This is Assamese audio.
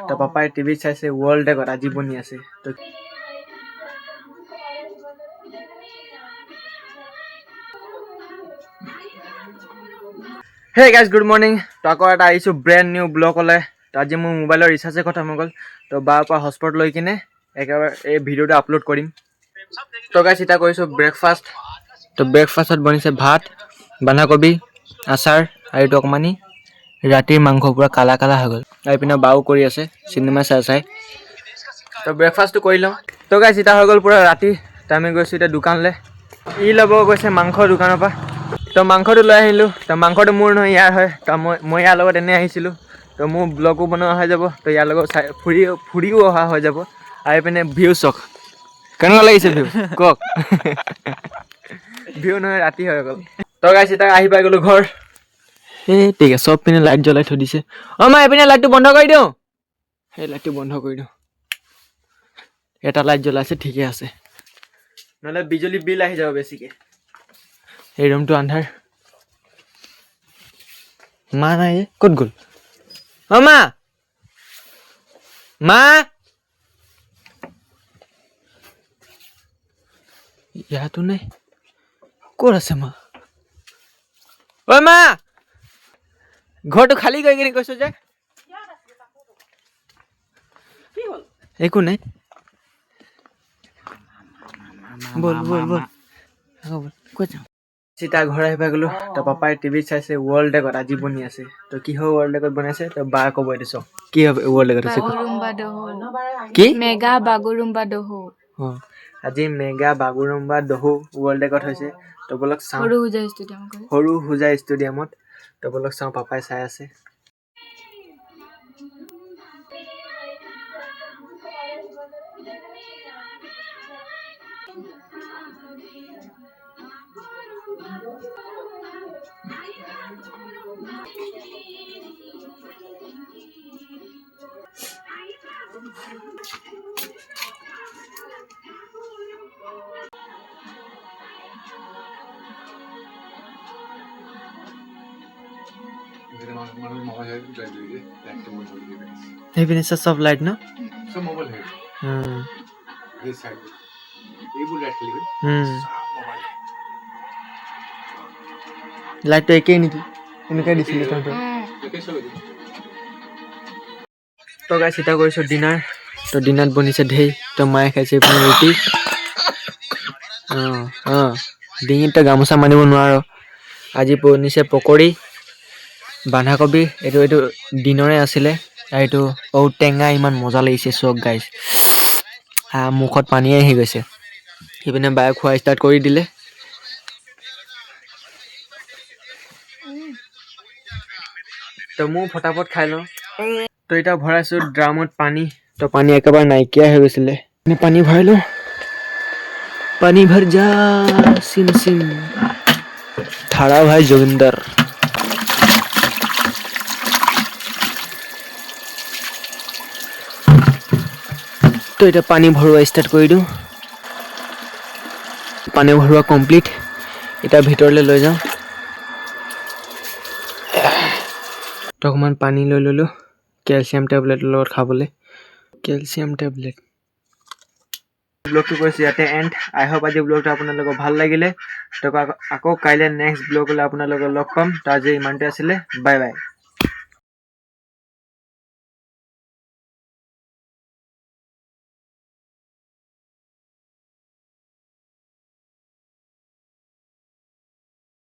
তো পাপাই টিভিত চাইছে ৱৰ্ল্ড ৰেকৰ্ড আজি বনি আছে তো Hey guys, good morning. তো আকৌ এটা আহিছো ব্ৰেণ্ড নিউ ব্লগলে তো আজি মোৰ মোবাইলৰ ৰিচাৰ্জে খতম হৈ গ'ল তো বাৰ পৰা হটস্পট লৈ কিনে একেবাৰে এই ভিডিঅ'টো আপলোড কৰিম তো গাইছ এটা কৰিছোঁ ব্ৰেকফাষ্ট তো ব্ৰেকফাষ্টত বনিছে ভাত বন্ধাকবি আচাৰ আৰু এইটো অকমানি ৰাতিৰ মাংস পুৰা কালা কালা হৈ গ'ল আৰু পিনে বাও কৰি আছে চিনেমা চাই তো ব্ৰেকফাষ্টটো কৰি লওঁ তো গাইছ এটা হৈ গ'ল পুৰা ৰাতি তো আমি গৈছোঁ এতিয়া দোকানলৈ ই ল'ব গৈছে মাংসৰ দোকানৰ পৰা তো মাংসটো লৈ আহিলোঁ তো মাংসটো মোৰ নহয় ইয়াৰ হয় তো মই ইয়াৰ লগত এনেই আহিছিলোঁ তো মোৰ ব্লগো বনোৱা হৈ যাব তো ইয়াৰ লগত ফুৰিও অহা হৈ যাব আৰু পিনে ভিউ চক কেনেকুৱা লাগিছে ভিউ কওক ভিউ নহয় ৰাতি হৈ গ'ল তো গাইছ এতিয়া আহি পাই গ'লোঁ ঘৰ ঠিক আছে চব পিনে লাইট জ্বলাই থৈ দিছে অঁ মই এইপিনে লাইটটো বন্ধ কৰি দিওঁ সেই লাইটটো বন্ধ কৰি দিওঁ এটা লাইট জ্বলাইছে ঠিকে আছে নহ'লে বিজুলী বিল আহি যাব বেছিকৈ এই ৰুমটো আন্ধাৰ মা নাই ক'ত গ'ল অ মা মা ইয়াতো নাই ক'ত আছে মা ঐ মা ঘৰটো খালী কৰি কিনে কৈছো যে একো নাই বল বল বল ক'ত যাওঁ চিতা ঘৰ আহি পাই গ'লো তো পাপাই টিভিত চাইছে ৱৰ্ল্ড ৰেকৰ্ড আজি বনি আছে তো কি হয় ৱৰ্ল্ড ৰেকৰ্ড বনাইছে তো বাৰ ক'ব এইটো চাওক কি হবে ৱৰ্ল্ড ৰেকৰ্ড আছে কি মেগা বাগুৰুম্বা দহৌ আজি মেগা বাগুৰুম্বা দহৌ ৱৰ্ল্ড ৰেকৰ্ড হৈছে তো বলক চাওঁ সৰু হোজাই ষ্টেডিয়ামত তো বলক চাওঁ পাপাই চাই আছে এইপিনে চব লাইট ন লাইটটো একেই নেকি এনেকৈ দিছিলে তো গাইছ চিন্তা কৰিছোঁ ডিনাৰ তো ডিনাৰত বনিছে ঢেৰ তো মায়ে খাইছে এইপিনে ৰুটি ডিঙিত গামোচা মাৰিব নোৱাৰো আজি বনিছে পকৰি বন্ধাকবি এইটো দিনৰে আছিলে আৰু এইটো ঔটেঙা ইমান মজা লাগিছে চক গাইছ মুখত পানীয়ে আহি গৈছে সেইপিনে বায়ে খোৱা ষ্টাৰ্ট কৰি দিলে তো মোৰ ফটাফট খাই লওঁ তো এতিয়া ভৰাইছোঁ ড্ৰামত পানী তো পানী একেবাৰে নাইকিয়া হৈ গৈছিলে পানী ভৰাই লওঁ পানী ভৰ যা সিম সিম থাৰা ভাই যোগিন্দৰ তো এতিয়া পানী ভৰোৱা ষ্টাৰ্ট কৰি দিওঁ পানী ভৰোৱা কমপ্লিট এতিয়া ভিতৰলৈ লৈ যাওঁ তো অকণমান পানী লৈ ল'লোঁ কেলছিয়াম টেবলেটৰ লগত খাবলৈ কেলছিয়াম টেবলেট ব্লগটো কৰিছোঁ ইয়াতে এণ্ড আই হোপ আজি ব্লগটো আপোনালোকৰ ভাল লাগিলে তো আকৌ কাইলৈ নেক্সট ব্লগলৈ আপোনালোকক লগ পাম তো আজি ইমানতে আছিলে বাই বাই